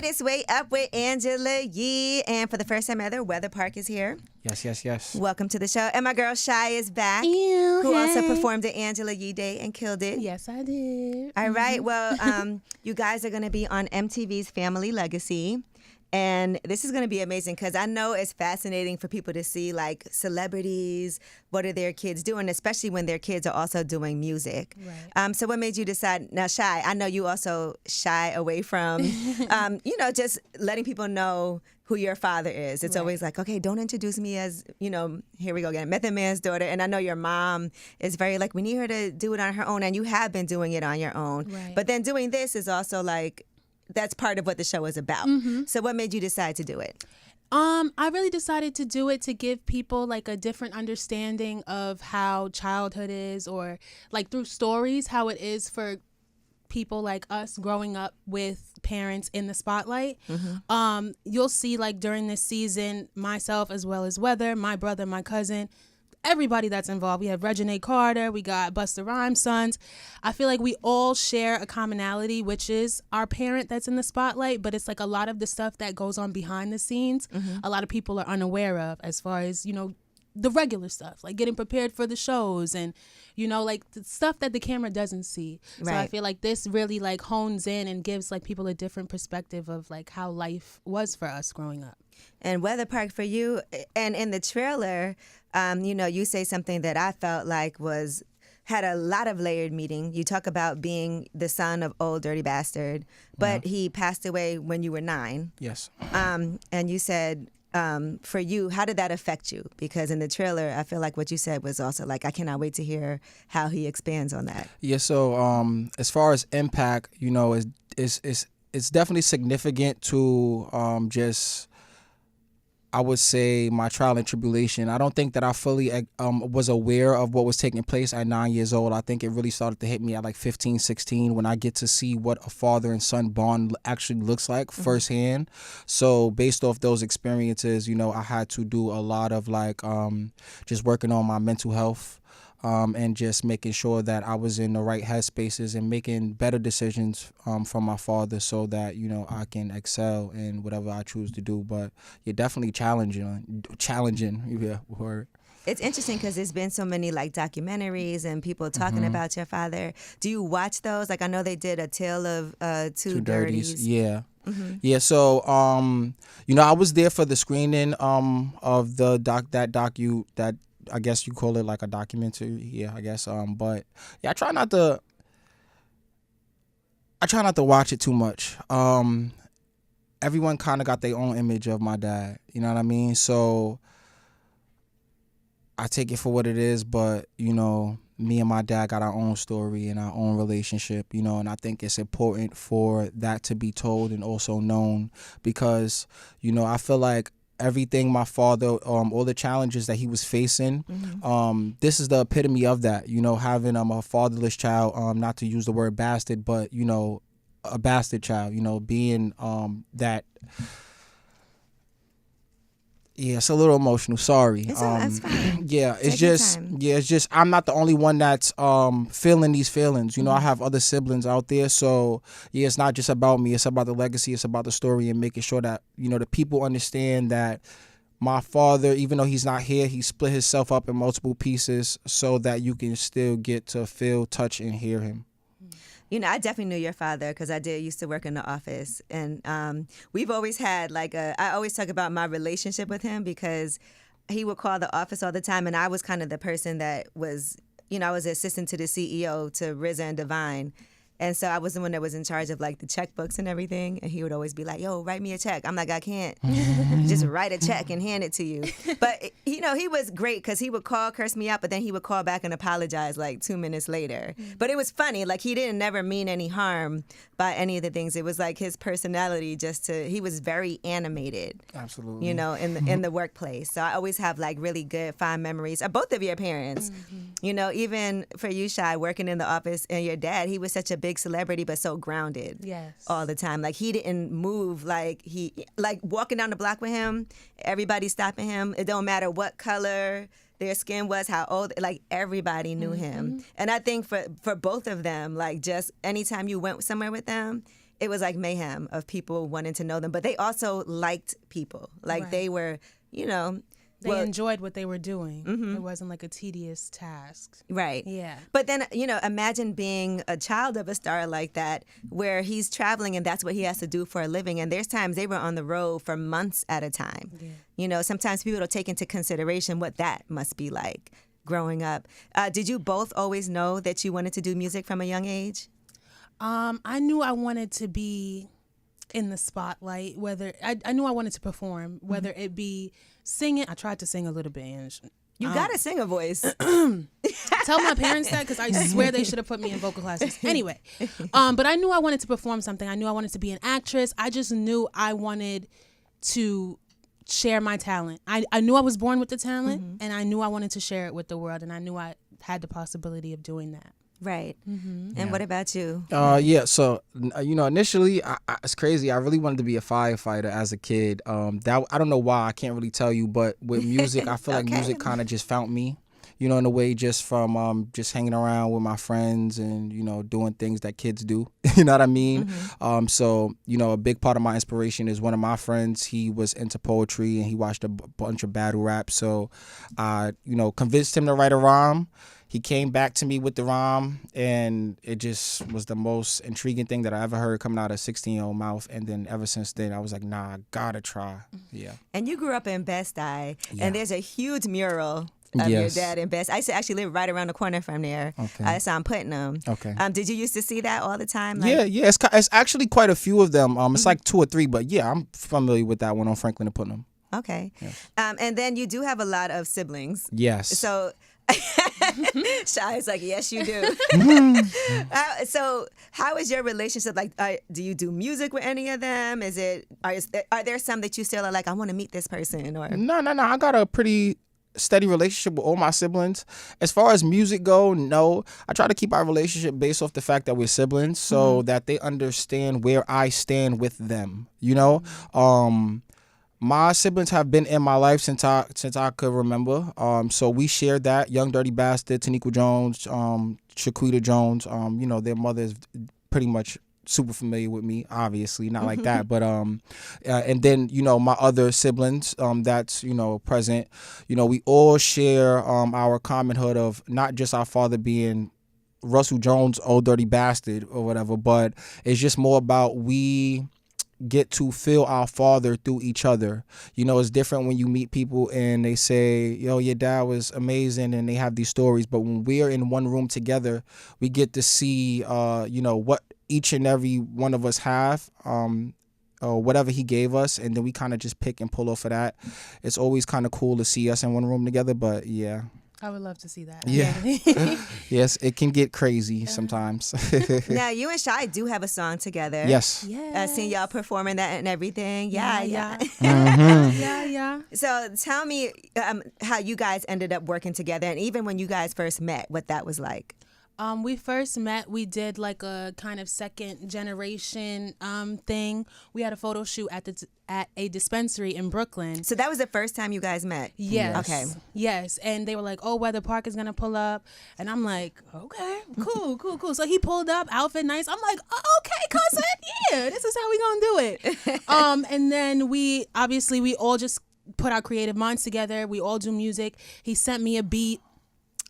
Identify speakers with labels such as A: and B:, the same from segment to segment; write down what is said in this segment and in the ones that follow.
A: right, it's Way Up with Angela Yee. And for the first time ever, Weather Park is here.
B: Yes.
A: Welcome to the show. And my girl Chey is back,
C: Ew,
A: who also
C: hey.
A: performed at Angela Yee Day and killed it.
C: Yes, I did.
A: All right, well, you guys are going to be on MTV's Family Legacy. And this is going to be amazing because I know it's fascinating for people to see like celebrities, what are their kids doing, especially when their kids are also doing music.
C: Right.
A: So what made you decide, now Chey, I know you also shy away from, just letting people know who your father is. It's always like, okay, don't introduce me as, here we go again, Method Man's daughter. And I know your mom is very like, we need her to do it on her own. And you have been doing it on your own.
C: Right.
A: But then doing this is also like, that's part of what the show is about. So what made you decide to do it?
C: I really decided to do it to give people like a different understanding of how childhood is, or like through stories, how it is for people like us growing up with parents in the spotlight. You'll see like during this season, myself as well as Weather, my brother, my cousin, everybody that's involved. We have Reginae Carter, we got Busta Rhymes' sons. I feel like we all share a commonality, which is our parent that's in the spotlight, but it's like a lot of the stuff that goes on behind the scenes, a lot of people are unaware of, as far as, the regular stuff, like getting prepared for the shows and, like the stuff that the camera doesn't see. So I feel like this really like hones in and gives like people a different perspective of like how life was for us growing up.
A: And Weather Park for you, and in the trailer, you say something that I felt like had a lot of layered meaning. You talk about being the son of Old Dirty Bastard, but he passed away when you were 9.
B: Yes.
A: And you said, for you, how did that affect you? Because in the trailer, I feel like what you said was also like, I cannot wait to hear how he expands on that.
B: Yeah. So as far as impact, it's definitely significant to just, I would say, my trial and tribulation. I don't think that I fully was aware of what was taking place at 9 years old. I think it really started to hit me at like 15, 16 when I get to see what a father and son bond actually looks like firsthand. So based off those experiences, I had to do a lot of like just working on my mental health. And just making sure that I was in the right headspaces and making better decisions from my father so that, I can excel in whatever I choose to do. But you're definitely challenging. Yeah, word.
A: It's interesting because there's been so many like documentaries and people talking about your father. Do you watch those? Like I know they did A Tale of Two Dirties.
B: Yeah. Yeah, so I was there for the screening of that I guess you call it like a documentary. Yeah, I guess. But yeah, I try not to watch it too much. Everyone kind of got their own image of my dad. You know what I mean? So I take it for what it is. But me and my dad got our own story and our own relationship. And I think it's important for that to be told and also known because I feel like everything my father, all the challenges that he was facing, this is the epitome of that, having a fatherless child, not to use the word bastard, but, a bastard child, being that. Yeah, it's a little emotional. Sorry.
A: That's fine.
B: Yeah, it's just I'm not the only one that's feeling these feelings. I have other siblings out there, so yeah, it's not just about me. It's about the legacy. It's about the story and making sure that the people understand that my father, even though he's not here, he split himself up in multiple pieces so that you can still get to feel, touch, and hear him.
A: I definitely knew your father because I used to work in the office. And we've always had I always talk about my relationship with him because he would call the office all the time. And I was kind of the person that was, I was the assistant to the CEO, to RZA and Divine. And so I was the one that was in charge of like the checkbooks and everything. And he would always be like, yo, write me a check. I'm like, I can't just write a check and hand it to you. But, he was great because he would call, curse me out, but then he would call back and apologize like 2 minutes later. But it was funny. Like he didn't never mean any harm by any of the things. It was like his personality he was very animated.
B: Absolutely.
A: In the workplace. So I always have like really good, fond memories of both of your parents. Even for you, Chey, working in the office and your dad, he was such a big celebrity, but so grounded all the time. Like he didn't move like walking down the block with him, everybody stopping him. It don't matter what color, their skin was, how old, like everybody knew him. And I think for both of them, like just anytime you went somewhere with them, it was like mayhem of people wanting to know them. But they also liked people. Like they were, you know.
C: They enjoyed what they were doing. It wasn't like a tedious task.
A: Right.
C: Yeah.
A: But then, you know, imagine being a child of a star like that, where he's traveling and that's what he has to do for a living. And there's times they were on the road for months at a time. Yeah. You know, sometimes people don't take into consideration what that must be like growing up. Did you both always know that you wanted to do music from a young age?
C: I knew I wanted to be in the spotlight, whether I knew I wanted to perform, whether it be singing. I tried to sing a little bit. And
A: you gotta sing a voice.
C: Tell my parents that, because I swear they should have put me in vocal classes. Anyway, but I knew I wanted to perform something. I knew I wanted to be an actress. I just knew I wanted to share my talent. I knew I was born with the talent, and I knew I wanted to share it with the world, and I knew I had the possibility of doing that.
A: Right. And what about you?
B: So you know, initially, it's crazy. I really wanted to be a firefighter as a kid. That I don't know why. I can't really tell you, but with music, I feel like music kind of just found me. You know, in a way, just from just hanging around with my friends and, you know, doing things that kids do. You know what I mean? So, you know, a big part of my inspiration is one of my friends. He was into poetry and he watched a bunch of battle rap. So I, you know, convinced him to write a rhyme. He came back to me with the rhyme, and it just was the most intriguing thing that I ever heard coming out of a 16-year-old mouth. And then ever since then, I was like, nah, I gotta try. Yeah.
A: And you grew up in Best-Eye, and there's a huge mural of your dad in Best. I used to actually live right around the corner from there. Okay. So I'm Putnam. Okay. Did you used to see that all the time? Like,
B: yeah. It's actually quite a few of them. It's like 2 or 3, but yeah, I'm familiar with that one on Franklin and Putnam.
A: Okay. Yes. And then you do have a lot of siblings.
B: Yes.
A: So Chey's like, yes, you do. So how is your relationship? Like, do you do music with any of them? Are there some that you still are like, I want to meet this person? Or
B: No. I got a pretty steady relationship with all my siblings. As far as music go, no. I try to keep our relationship based off the fact that we're siblings, so that they understand where I stand with them. You know, my siblings have been in my life since I could remember. So we shared that. Young Dirty Bastard, Taniqua Jones, Shaquita Jones. You know, their mother is pretty much super familiar with me, obviously, not like that, but and then, you know, my other siblings that's, you know, present, you know, we all share our commonhood of not just our father being Russell Jones, old dirty bastard or whatever, but it's just more about we get to feel our father through each other. You know, it's different when you meet people and they say, yo, your dad was amazing, and they have these stories, but when we're in one room together, we get to see you know, what each and every one of us have, or whatever he gave us, and then we kind of just pick and pull off of that. It's always kind of cool to see us in one room together, but yeah.
C: I would love to see that.
B: Yeah. Yes, it can get crazy sometimes.
A: Now, you and Chey do have a song together.
B: Yes.
A: Seeing y'all performing that and everything. Yeah.
C: Yeah.
A: So tell me how you guys ended up working together, and even when you guys first met, what that was like.
C: We first met, we did like a kind of second generation thing. We had a photo shoot at a dispensary in Brooklyn.
A: So that was the first time you guys met?
C: Yes.
A: Okay.
C: Yes. And they were like, oh, Weather Park is going to pull up. And I'm like, okay, cool. So he pulled up, outfit nice. I'm like, oh, okay, cousin. Yeah, this is how we going to do it. And then we all just put our creative minds together. We all do music. He sent me a beat.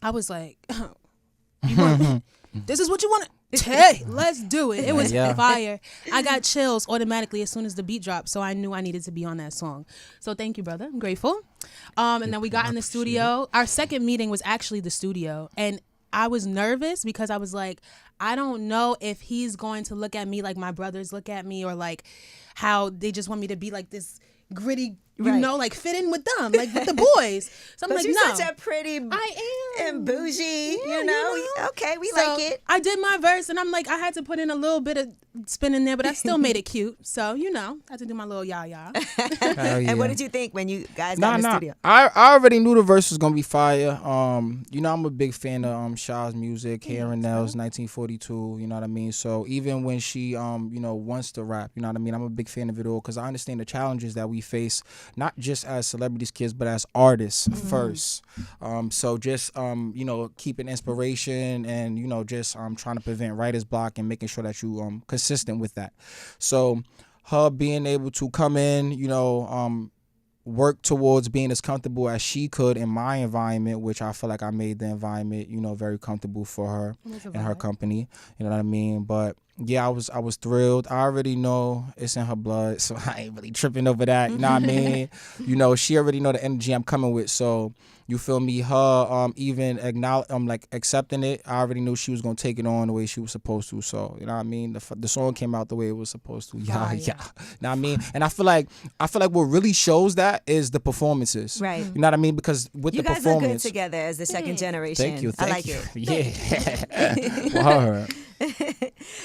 C: I was like, this is what you want to hey, let's do it. It was fire. I got chills automatically as soon as the beat dropped, so I knew I needed to be on that song. So thank you, brother. I'm grateful. And then we got in the studio. Our second meeting was actually the studio, and I was nervous because I was like, I don't know if he's going to look at me like my brothers look at me, or like how they just want me to be like this gritty, you know, like fit in with them, like with the boys. So I'm like,
A: you're
C: no.
A: such a pretty...
C: I
A: and bougie, you know? Okay, we
C: So,
A: like it.
C: I did my verse, and I'm like, I had to put in a little bit of spin in there, but I still made it cute. So, I had to do my little yah.
A: And what did you think when you guys got in the studio?
B: I already knew the verse was gonna be fire. I'm a big fan of Shaw's music, Hair and Nails, 1942. You know what I mean. So even when she wants to rap, you know what I mean. I'm a big fan of it all because I understand the challenges that we face, not just as celebrities, kids, but as artists first. So just keeping inspiration and just trying to prevent writer's block and making sure that you consistent with that. So her being able to come in, work towards being as comfortable as she could in my environment, which I feel like I made the environment, very comfortable for her and her company. You know what I mean? But yeah, I was thrilled. I already know it's in her blood, so I ain't really tripping over that. You know what I mean? She already know the energy I'm coming with. So you feel me? Her even accepting it. I already knew she was gonna take it on the way she was supposed to. So you know what I mean? The song came out the way it was supposed to. Yeah. You know what I mean? And I feel like what really shows that is the performances.
A: Right.
B: You know what I mean? Because with
A: you
B: the
A: guys
B: performance,
A: look good together as the second generation.
B: Thank you.
A: I like
B: you.
A: it.
B: Yeah. Wow.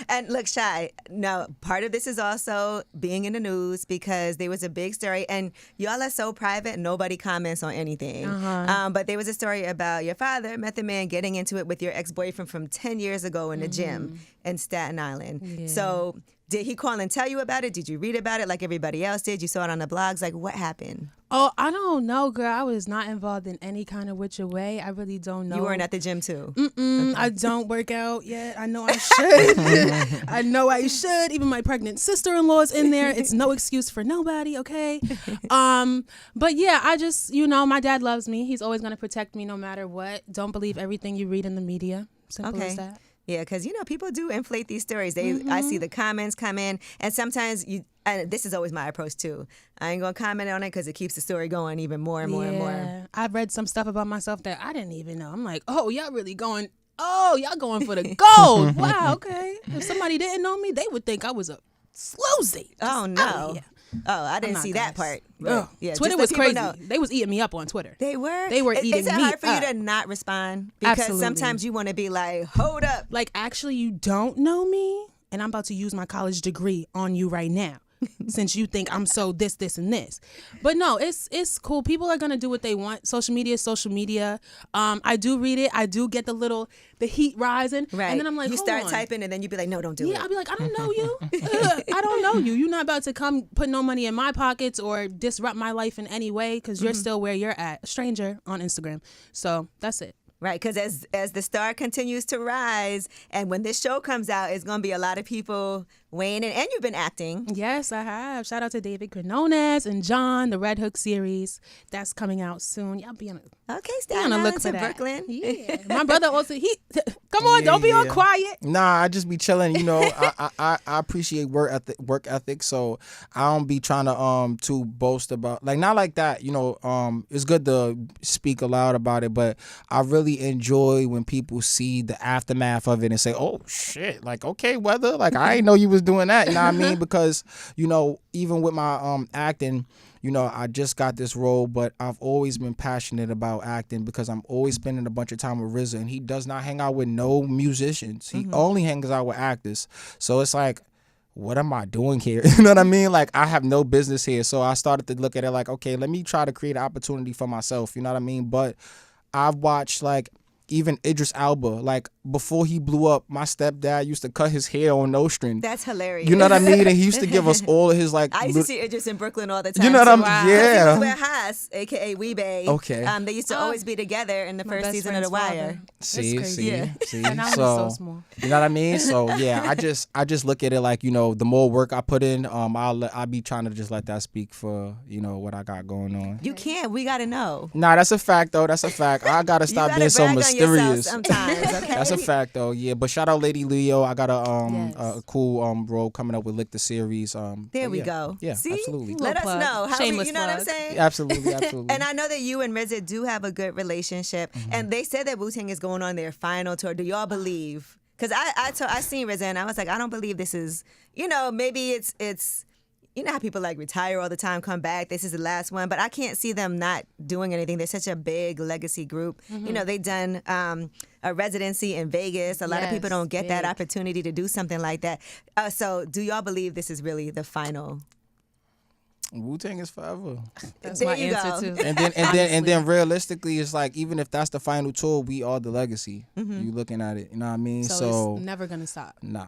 A: And look, Chey, now part of this is also being in the news because there was a big story, and y'all are so private, nobody comments on anything. But there was a story about your father, Method Man, getting into it with your ex-boyfriend from 10 years ago in the gym in Staten Island. Yeah. So did he call and tell you about it? Did you read about it like everybody else did? You saw it on the blogs? Like, what happened?
C: Oh, I don't know, girl. I was not involved in any kind of which way. I really don't know.
A: You weren't at the gym, too?
C: Okay. I don't work out yet. I know I should. I know I should. Even my pregnant sister-in-law's in there. It's no excuse for nobody, okay? But yeah, I just, my dad loves me. He's always going to protect me no matter what. Don't believe everything you read in the media. Simple as that.
A: Yeah, because, people do inflate these stories. I see the comments come in, and sometimes and this is always my approach, too. I ain't going to comment on it because it keeps the story going even more and more and more.
C: I've read some stuff about myself that I didn't even know. I'm like, oh, y'all really going, y'all going for the gold. Wow, okay. If somebody didn't know me, they would think I was a sloozy.
A: Oh, no. I didn't see that part.
C: Yeah, Twitter was crazy. They was eating me up on Twitter.
A: They were
C: eating me up.
A: Is it hard for you to not respond? Because sometimes you want to be like, hold up.
C: Like, actually, you don't know me, and I'm about to use my college degree on you right now. Since you think I'm so this, and this. But no, it's cool. People are going to do what they want. Social media is social media. I do read it. I do get the heat rising.
A: Right.
C: And then I'm like,
A: you start typing and then you be like, no, don't do it.
C: Yeah, I'll be like, I don't know you. I don't know you. You're not about to come put no money in my pockets or disrupt my life in any way because you're still where you're at. A stranger on Instagram. So that's it.
A: Right, because as the star continues to rise, and when this show comes out, it's going to be a lot of people weighing in. And you've been acting.
C: Yes, I have. Shout out to David Quinones and John, the Red Hook series. That's coming out soon. Y'all be on
A: a
C: look for that.
A: Brooklyn.
C: Yeah. My brother also, come on, don't be all quiet.
B: Nah, I just be chilling. I appreciate work ethic, so I don't be trying to boast about, not like that. It's good to speak aloud about it, but I really enjoy when people see the aftermath of it and say, oh shit, okay, weather, I ain't know you was doing that. You know what I mean? Because even with my acting, I just got this role, but I've always been passionate about acting because I'm always spending a bunch of time with RZA, and he does not hang out with no musicians. He only hangs out with actors. So it's like, what am I doing here? You know what I mean? I have no business here. So I started to look at it like, okay, let me try to create an opportunity for myself. You know what I mean? But I've watched even Idris Elba, before he blew up, my stepdad used to cut his hair on no string.
A: That's hilarious.
B: You know what I mean? And he used to give us all of his
A: I used to see Idris in Brooklyn all the time.
B: You know what I mean?
A: Wow.
B: Yeah.
A: He was with Haas, aka Weebay.
B: Okay.
A: They used to always be together in the first season of The Wire.
B: See.
C: And I was so small.
B: You know what I mean? So yeah, I just look at it the more work I put in, I'll be trying to just let that speak for what I got going on.
A: You can't. We gotta know.
B: Nah, that's a fact though. That's a fact. I gotta stop being so mysterious.
A: Sometimes, okay?
B: That's a fact though. Yeah, but shout out Lady Leo. I got a cool role coming up with Lick the Series.
A: There we go.
B: Yeah,
A: see?
B: absolutely.
A: Let us know how
C: Shameless
A: you know
C: plug.
A: what I'm saying?
B: Absolutely.
A: And I know that you and RZA do have a good relationship, and they said that Wu-Tang is going on their final tour. Do y'all believe? Because I seen RZA and I was like, I don't believe this is. Maybe it's you know how people like retire all the time, come back, this is the last one, but I can't see them not doing anything. They're such a big legacy group. You know, they've done a residency in Vegas. A lot of people don't get that opportunity to do something like that. So do y'all believe this is really the final?
B: Wu-Tang is forever.
C: That's
A: There
C: my
A: you
C: answer
A: go.
C: too.
B: And then realistically, it's like, even if that's the final tour, we are the legacy. You looking at it, you know what I mean?
C: So it's never gonna stop.
B: Nah.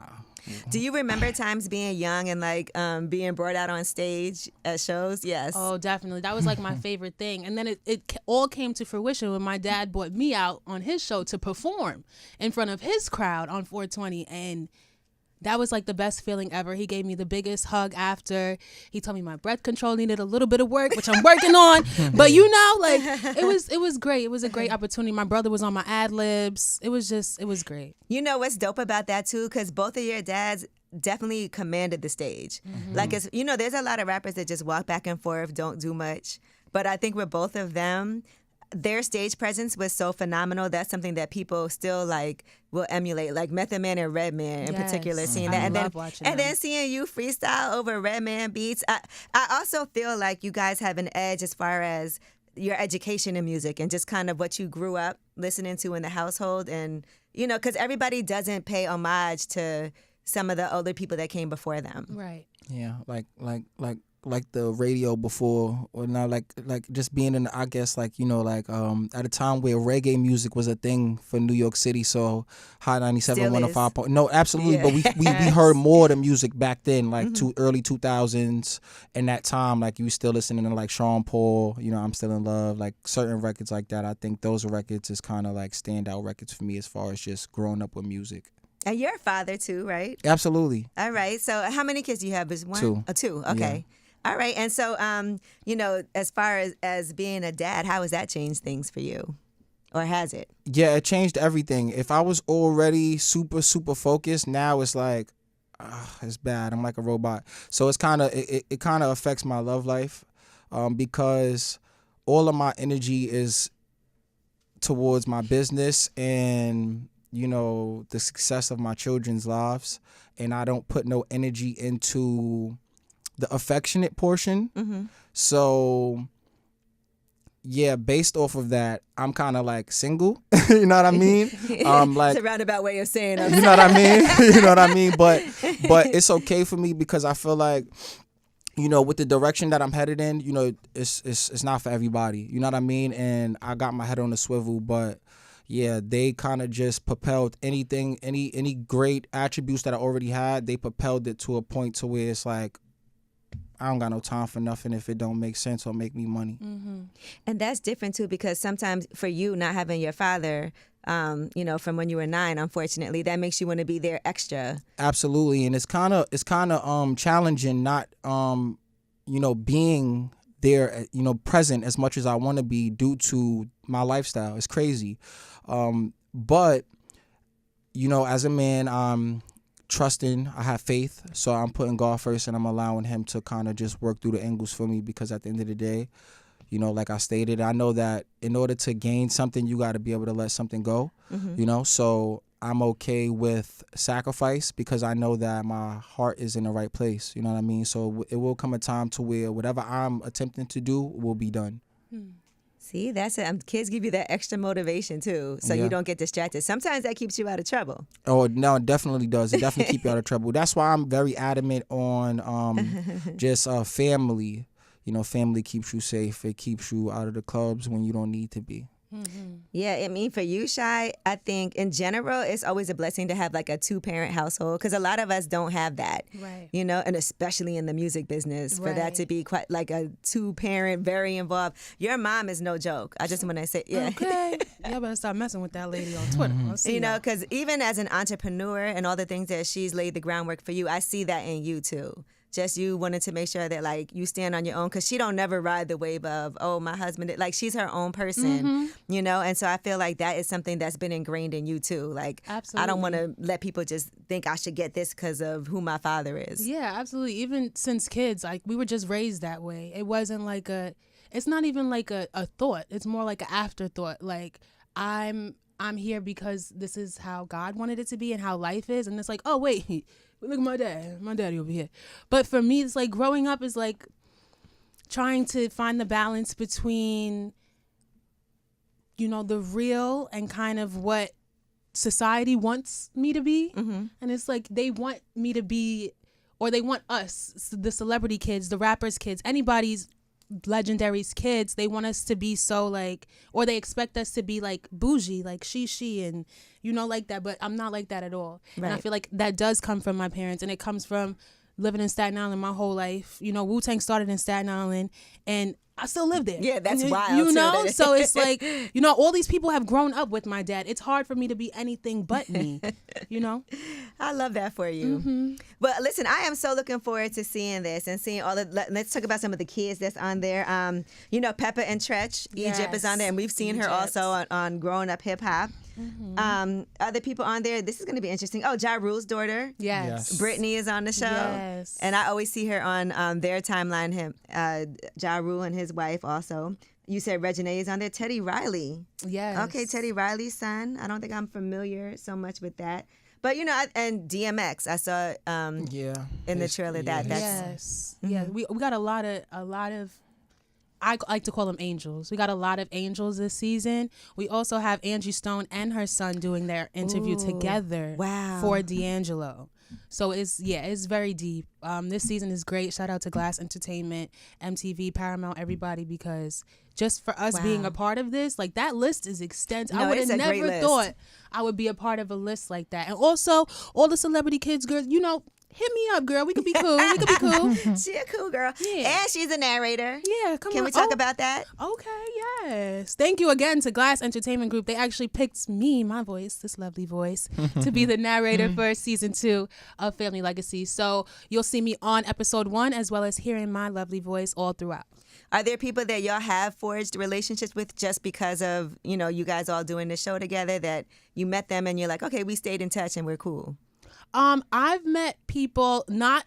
A: Do you remember times being young and like being brought out on stage at shows? Yes.
C: Oh, definitely. That was like my favorite thing. And then it all came to fruition when my dad brought me out on his show to perform in front of his crowd on 420. And that was like the best feeling ever. He gave me the biggest hug after. He told me my breath control needed a little bit of work, which I'm working on. But you know, like it was great. It was a great opportunity. My brother was on my ad libs. It was great.
A: You know what's dope about that too? Because both of your dads definitely commanded the stage. Like, it's, you know, there's a lot of rappers that just walk back and forth, don't do much. But I think with both of them, their stage presence was so phenomenal. That's something that people still like will emulate, like Method Man and Redman in particular. Seeing that, and then seeing you freestyle over Redman beats. I also feel like you guys have an edge as far as your education in music and just kind of what you grew up listening to in the household, and you know, because everybody doesn't pay homage to some of the older people that came before them.
C: Right.
B: Yeah, like the radio before, or now like just being in, I guess, like, you know, like at a time where reggae music was a thing for New York City, so Hot 97
A: Still
B: 105. No, absolutely,
A: Yeah.
B: but we heard more of the music back then, like early 2000s, and that time, like, you still listening to like Sean Paul, you know, I'm Still in Love, like certain records like that. I think those records is kind of like standout records for me as far as just growing up with music.
A: And you're a father too, right?
B: Absolutely.
A: All right. So how many kids do you have? Is one?
B: Two.
A: Two. Okay. All right. And so, you know, as far as being a dad, how has that changed things for you? Or has it?
B: Yeah, it changed everything. If I was already super focused, now it's like, it's bad. I'm like a robot. So it's kind of, it kind of affects my love life, because all of my energy is towards my business and, you know, the success of my children's lives. And I don't put no energy into the affectionate portion. So yeah, based off of that, I'm kind of like single. You know what I mean? Like,
A: it's a roundabout way of saying it.
B: you know what I mean? You know what I mean? But it's okay for me because I feel like, you know, with the direction that I'm headed in, you know, it's not for everybody. You know what I mean? And I got my head on the swivel, but yeah, they kind of just propelled any great attributes that I already had. They propelled it to a point to where it's like, I don't got no time for nothing if it don't make sense or make me money.
A: And that's different too, because sometimes for you not having your father, you know, from when you were 9, unfortunately, that makes you want to be there extra.
B: Absolutely, and it's kind of challenging not you know, being there, you know, present as much as I want to be due to my lifestyle. It's crazy, but you know, as a man, I'm trusting, I have faith, so I'm putting God first, and I'm allowing him to kind of just work through the angles for me, because at the end of the day, you know, like I stated, I know that in order to gain something, you got to be able to let something go, you know, so I'm okay with sacrifice because I know that my heart is in the right place, you know what I mean? So it will come a time to where whatever I'm attempting to do will be done.
A: See, that's it. Kids give you that extra motivation too, so you don't get distracted. Sometimes that keeps you out of trouble.
B: Oh, no, it definitely does. It definitely keep you out of trouble. That's why I'm very adamant on just family. You know, family keeps you safe. It keeps you out of the clubs when you don't need to be.
A: Yeah, I mean, for you, Chey, I think in general, it's always a blessing to have like a 2-parent household, because a lot of us don't have that,
C: Right.
A: you know, and especially in the music business, for that to be quite like a 2-parent, very involved. Your mom is no joke. I just want to say, yeah.
C: Okay. Y'all better stop messing with that lady on Twitter. I'll see
A: You know,
C: y'all.
A: because even as an entrepreneur and all the things that she's laid the groundwork for you, I see that in you too. Just you wanted to make sure that like you stand on your own, because she don't never ride the wave of, oh, my husband, like she's her own person, you know? And so I feel like that is something that's been ingrained in you too. Like,
C: Absolutely.
A: I don't want to let people just think I should get this because of who my father is.
C: Yeah, absolutely. Even since kids, like we were just raised that way. It wasn't like it's not even like a thought. It's more like an afterthought. Like I'm I'm here because this is how God wanted it to be and how life is. And it's like, oh, wait, look at my daddy over here. But for me, it's like growing up is like trying to find the balance between, you know, the real and kind of what society wants me to be. And it's like they want me to be, or they want us, the celebrity kids, the rappers kids, anybody's legendary's kids, they want us to be so like, or they expect us to be like bougie, like she and you know, like that. But I'm not like that at all. Right. And I feel like that does come from my parents, and it comes from living in Staten Island my whole life. You know, Wu-Tang started in Staten Island, and I still live there.
A: Yeah, that's wild.
C: You know, so it's like, you know, all these people have grown up with my dad. It's hard for me to be anything but me, you know?
A: I love that for you. But listen, I am so looking forward to seeing this and seeing all the, let's talk about some of the kids that's on there. You know, Peppa and Tretch, Egypt is on there, and we've seen her also on Growing Up Hip Hop. Other people on there, this is going to be interesting. Oh, Ja Rule's daughter.
C: Yes.
A: Brittany is on the show.
C: Yes.
A: And I always see her on their timeline, Ja Rule and his wife also. You said Reginae is on there. Teddy Riley.
C: Yes.
A: Okay, Teddy Riley's son. I don't think I'm familiar so much with that. But, you know, and DMX, I saw in the trailer that's...
C: Yeah, we got a lot of I like to call them angels. We got a lot of angels this season. We also have Angie Stone and her son doing their interview together for D'Angelo. So it's very deep. This season is great. Shout out to Glass Entertainment, MTV, Paramount, everybody, because just for us being a part of this, like that list is extensive.
A: No,
C: I would have never thought I would be a part of a list like that. And also all the celebrity kids, girls, you know, hit me up, girl. We could be cool.
A: She a cool girl.
C: Yeah.
A: And she's a narrator.
C: Yeah, come on.
A: Can we talk about that?
C: Okay, yes. Thank you again to Glass Entertainment Group. They actually picked me, my voice, this lovely voice, to be the narrator for season 2 of Family Legacy. So you'll see me on episode 1 as well as hearing my lovely voice all throughout.
A: Are there people that y'all have forged relationships with just because of, you know, you guys all doing the show together, that you met them and you're like, okay, we stayed in touch and we're cool?
C: I've met people not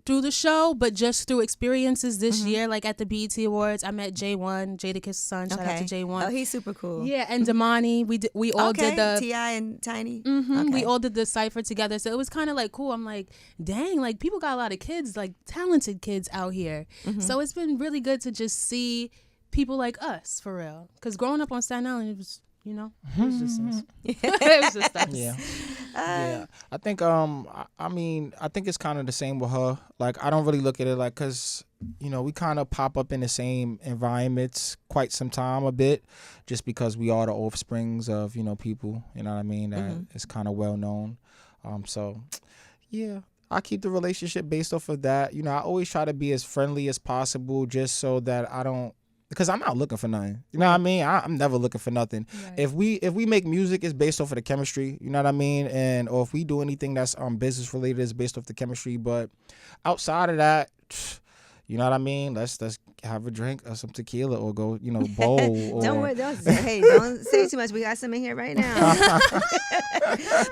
C: through the show, but just through experiences this year, like at the BET Awards. I met J1, Jadakiss' son. Shout out to J1.
A: Oh, he's super cool.
C: Yeah, and Damani. We all did the
A: T.I. and Tiny.
C: We all did the cypher together, so it was kind of like cool. I'm like, dang, like people got a lot of kids, like talented kids out here. So it's been really good to just see people like us for real. Because growing up on Staten Island, it was, you know, it was just us. It was just us.
B: Yeah, I think I mean, I think it's kind of the same with her. Like, I don't really look at it like, because, you know, we kind of pop up in the same environments quite some time a bit, just because we are the offsprings of, you know, people, you know what I mean, that is kind of well known. So yeah, I keep the relationship based off of that. You know, I always try to be as friendly as possible, just so that I don't, because I'm not looking for nothing. You know what I mean? I'm never looking for nothing. Right. If we make music, it's based off of the chemistry. You know what I mean? And or if we do anything that's business related, it's based off the chemistry. But outside of that, you know what I mean? Let's have a drink or some tequila or go, you know, bowl. Or...
A: Don't say too much. We got some in here right now.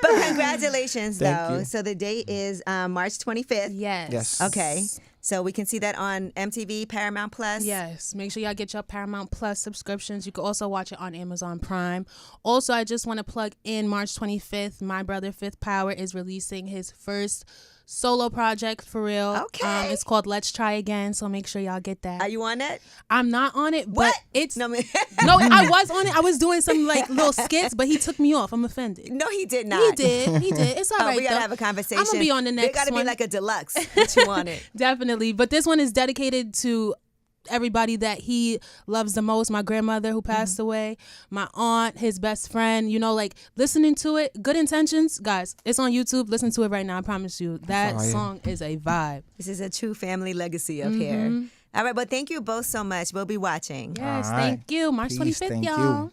A: But congratulations, though. So the date is March 25th.
C: Yes.
A: Okay. So we can see that on MTV, Paramount Plus.
C: Yes. Make sure y'all get your Paramount Plus subscriptions. You can also watch it on Amazon Prime. Also, I just want to plug in March 25th. My brother, Fifth Power, is releasing his first solo project for real.
A: Okay.
C: It's called Let's Try Again, so make sure y'all get that.
A: Are you on it?
C: I'm not on it,
A: what?
C: But it's
A: no,
C: I was on it. I was doing some like little skits, but he took me off. I'm offended.
A: No, he did not.
C: He did. It's all right.
A: We gotta have a conversation.
C: I'm gonna be on the next one.
A: It gotta be like a deluxe. That you want it.
C: Definitely. But this one is dedicated to everybody that he loves the most. My grandmother who passed away, my aunt, his best friend, you know, like listening to it, Good Intentions, guys, it's on YouTube. Listen to it right now. I promise you that song is a vibe.
A: This is a true family legacy up here. All right, but thank you both so much. We'll be watching.
C: Yes, thank you. March 25th, y'all.